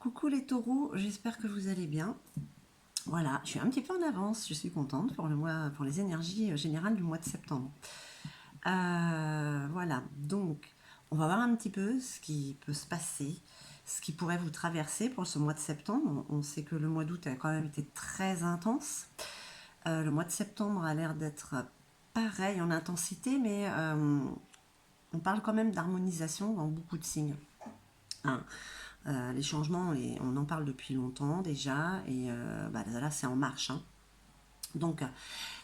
Coucou les taureaux, j'espère que vous allez bien. Voilà, je suis un petit peu en avance, je suis contente pour le mois, pour les énergies générales du mois de septembre. Voilà, donc on va voir un petit peu ce qui peut se passer, ce qui pourrait vous traverser pour ce mois de septembre. On sait que le mois d'août a quand même été très intense. Le mois de septembre a l'air d'être pareil en intensité, mais on parle quand même d'harmonisation dans beaucoup de signes. Hein. Les changements, on en parle depuis longtemps déjà, et là c'est en marche. Hein. Donc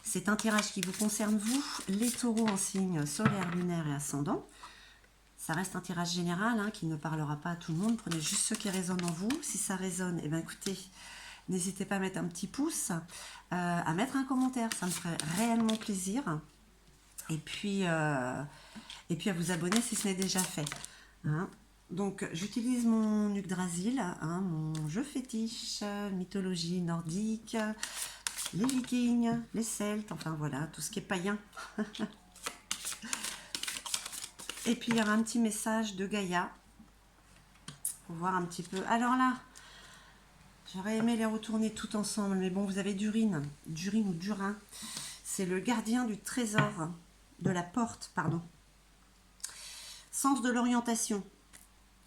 c'est un tirage qui vous concerne vous, les taureaux en signe solaire, lunaire et ascendant. Ça reste un tirage général hein, qui ne parlera pas à tout le monde. Prenez juste ce qui résonne en vous. Si ça résonne, eh bien écoutez, n'hésitez pas à mettre un petit pouce, à mettre un commentaire, ça me ferait réellement plaisir. Et puis à vous abonner si ce n'est déjà fait. Hein. Donc j'utilise mon Yggdrasil, hein, mon jeu fétiche, mythologie nordique, les vikings, les celtes, enfin voilà, tout ce qui est païen. Et puis il y aura un petit message de Gaïa, pour voir un petit peu. Alors là, j'aurais aimé les retourner tout ensemble, mais bon, vous avez Durin ou Durin, c'est le gardien du trésor, de la porte, pardon. Sens de l'orientation.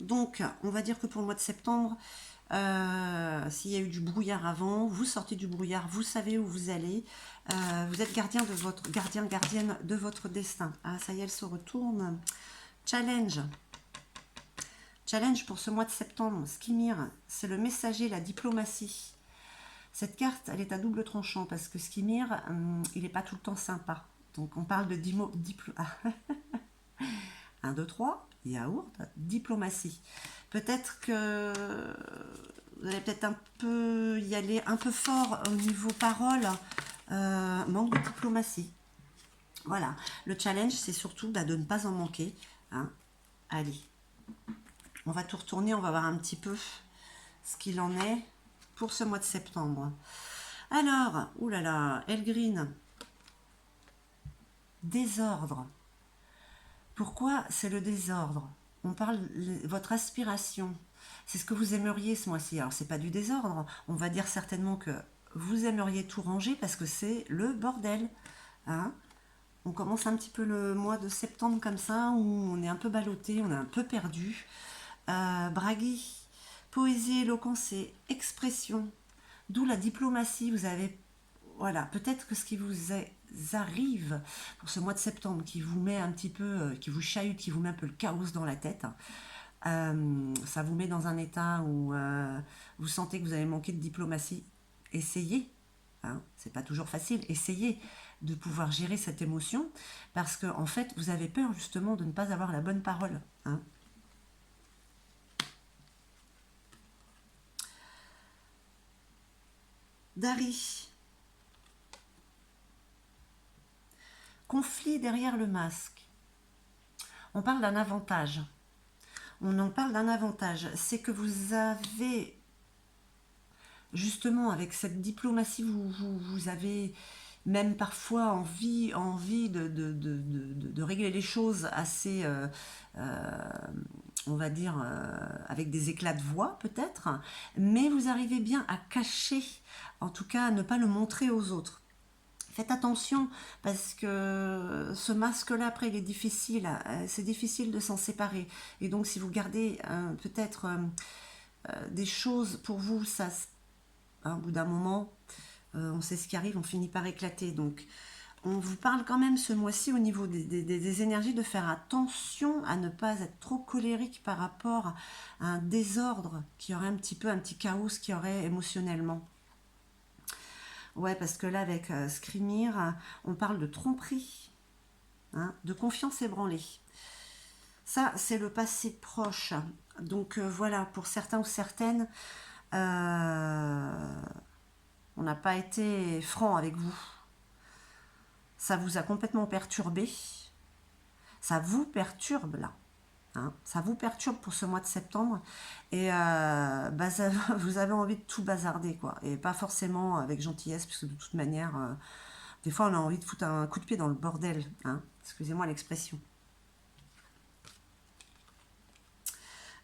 Donc, on va dire que pour le mois de septembre, s'il y a eu du brouillard avant, vous sortez du brouillard, vous savez où vous allez, vous êtes gardienne de votre destin. Ah, ça y est, elle se retourne. Challenge. Challenge pour ce mois de septembre. Skimir, c'est le messager, la diplomatie. Cette carte, elle est à double tranchant parce que Skimir, il n'est pas tout le temps sympa. Donc, on parle de 1, 2, 3, yaourt, diplomatie. Peut-être que vous allez peut-être un peu y aller un peu fort au niveau parole, manque de diplomatie. Voilà, le challenge c'est surtout de ne pas en manquer. Hein. Allez, on va tout retourner, on va voir un petit peu ce qu'il en est pour ce mois de septembre. Alors, oulala, Elgreen, désordre. Pourquoi c'est le désordre? On parle de votre aspiration. C'est ce que vous aimeriez ce mois-ci. Alors, c'est pas du désordre. On va dire certainement que vous aimeriez tout ranger parce que c'est le bordel. Hein. On commence un petit peu le mois de septembre comme ça, où on est un peu ballotté, on est un peu perdu. Bragui, poésie, éloquence et expression. D'où la diplomatie. Vous avez voilà, peut-être que ce qui vous arrive pour ce mois de septembre, qui vous met un petit peu, qui vous chahute, qui vous met un peu le chaos dans la tête, ça vous met dans un état où vous sentez que vous avez manqué de diplomatie. Essayez, hein, c'est pas toujours facile, essayez de pouvoir gérer cette émotion, parce que en fait, vous avez peur justement de ne pas avoir la bonne parole. Hein. Dari. Conflit derrière le masque. On parle d'un avantage. On en parle d'un avantage. C'est que vous avez, justement, avec cette diplomatie, vous avez même parfois envie de régler les choses assez, on va dire, avec des éclats de voix peut-être, mais vous arrivez bien à cacher, en tout cas à ne pas le montrer aux autres. Faites attention parce que ce masque-là, après, il est difficile. C'est difficile de s'en séparer. Et donc, si vous gardez peut-être des choses pour vous, ça, au bout d'un moment, on sait ce qui arrive, on finit par éclater. Donc, on vous parle quand même ce mois-ci au niveau des énergies de faire attention à ne pas être trop colérique par rapport à un désordre qui aurait un petit chaos qui aurait émotionnellement. Ouais, parce que là, avec Skrimir, on parle de tromperie, hein, de confiance ébranlée. Ça, c'est le passé proche. Donc voilà, pour certains ou certaines, on n'a pas été franc avec vous. Ça vous a complètement perturbé. Ça vous perturbe là. Hein, ça vous perturbe pour ce mois de septembre et vous avez envie de tout bazarder quoi, et pas forcément avec gentillesse puisque de toute manière des fois on a envie de foutre un coup de pied dans le bordel, hein, excusez-moi l'expression.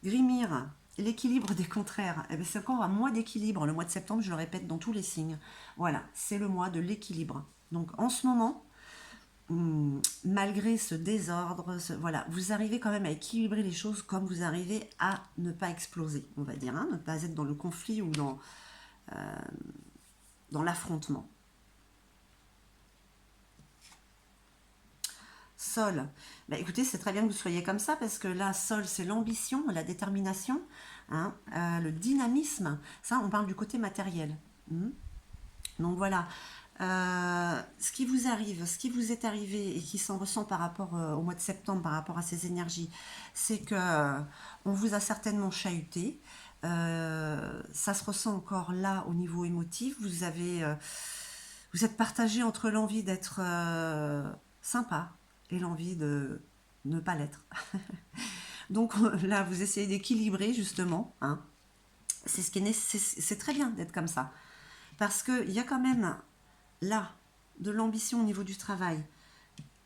Grimir, l'équilibre des contraires. Eh bien, c'est encore un mois d'équilibre. Le mois de septembre, je le répète, dans tous les signes. Voilà, c'est le mois de l'équilibre. Donc en ce moment, malgré ce désordre, voilà, vous arrivez quand même à équilibrer les choses comme vous arrivez à ne pas exploser, on va dire, hein, ne pas être dans le conflit ou dans l'affrontement. Sol, bah, écoutez, c'est très bien que vous soyez comme ça parce que là, Sol, c'est l'ambition, la détermination, hein, le dynamisme. Ça, on parle du côté matériel. Donc voilà, ce qui vous arrive, ce qui vous est arrivé et qui s'en ressent par rapport au mois de septembre, par rapport à ces énergies, c'est que on vous a certainement chahuté. Ça se ressent encore là au niveau émotif. Vous êtes partagé entre l'envie d'être sympa et l'envie de ne pas l'être. Donc là, vous essayez d'équilibrer justement, hein. C'est ce qui est, c'est très bien d'être comme ça. Parce qu'il y a quand même là de l'ambition au niveau du travail,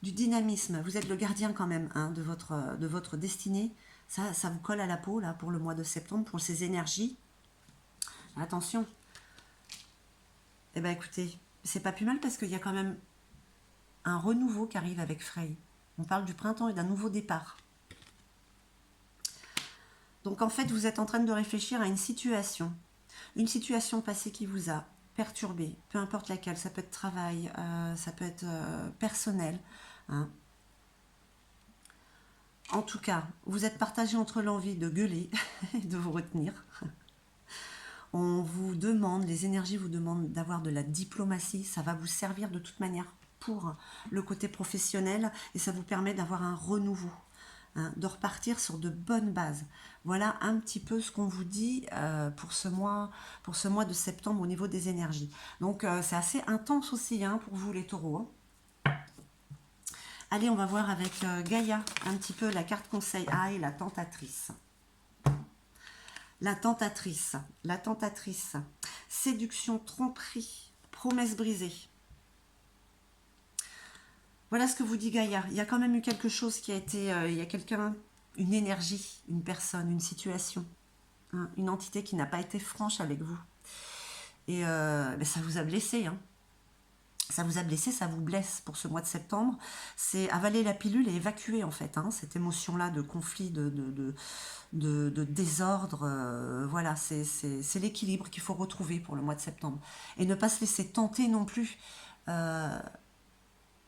du dynamisme. Vous êtes le gardien quand même, hein, de votre destinée. Ça vous colle à la peau là pour le mois de septembre, pour ces énergies. Attention. Eh bien écoutez, c'est pas plus mal parce qu'il y a quand même un renouveau qui arrive avec Frey. On parle du printemps et d'un nouveau départ. Donc en fait, vous êtes en train de réfléchir à une situation passée qui vous a perturbé, peu importe laquelle, ça peut être travail, ça peut être personnel, hein. En tout cas, vous êtes partagé entre l'envie de gueuler et de vous retenir. On vous demande, les énergies vous demandent d'avoir de la diplomatie, ça va vous servir de toute manière pour le côté professionnel et ça vous permet d'avoir un renouveau, hein, de repartir sur de bonnes bases. Voilà un petit peu ce qu'on vous dit pour ce mois de septembre au niveau des énergies. Donc c'est assez intense aussi, hein, pour vous les taureaux, hein. Allez, on va voir avec Gaïa un petit peu la carte conseil. Ah, et la tentatrice. La tentatrice. Séduction, tromperie, promesse brisée. Voilà ce que vous dit Gaïa. Il y a quand même eu quelque chose qui a été... il y a quelqu'un, une énergie, une personne, une situation, hein, une entité qui n'a pas été franche avec vous. Et ben ça vous a blessé, hein. Ça vous a blessé, ça vous blesse pour ce mois de septembre. C'est avaler la pilule et évacuer en fait, hein, cette émotion-là de conflit, de désordre. Voilà, c'est l'équilibre qu'il faut retrouver pour le mois de septembre. Et ne pas se laisser tenter non plus à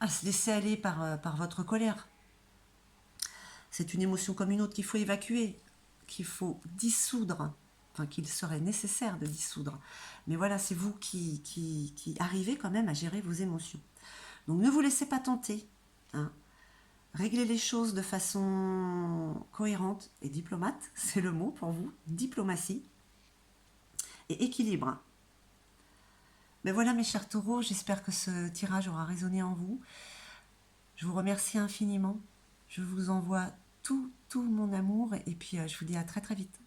se laisser aller par votre colère. C'est une émotion comme une autre qu'il faut évacuer, qu'il faut dissoudre, enfin qu'il serait nécessaire de dissoudre. Mais voilà, c'est vous qui arrivez quand même à gérer vos émotions. Donc ne vous laissez pas tenter, hein. Réglez les choses de façon cohérente et diplomate, c'est le mot pour vous, diplomatie et équilibre. Mais voilà mes chers taureaux, j'espère que ce tirage aura résonné en vous. Je vous remercie infiniment. Je vous envoie tout mon amour et puis je vous dis à très très vite.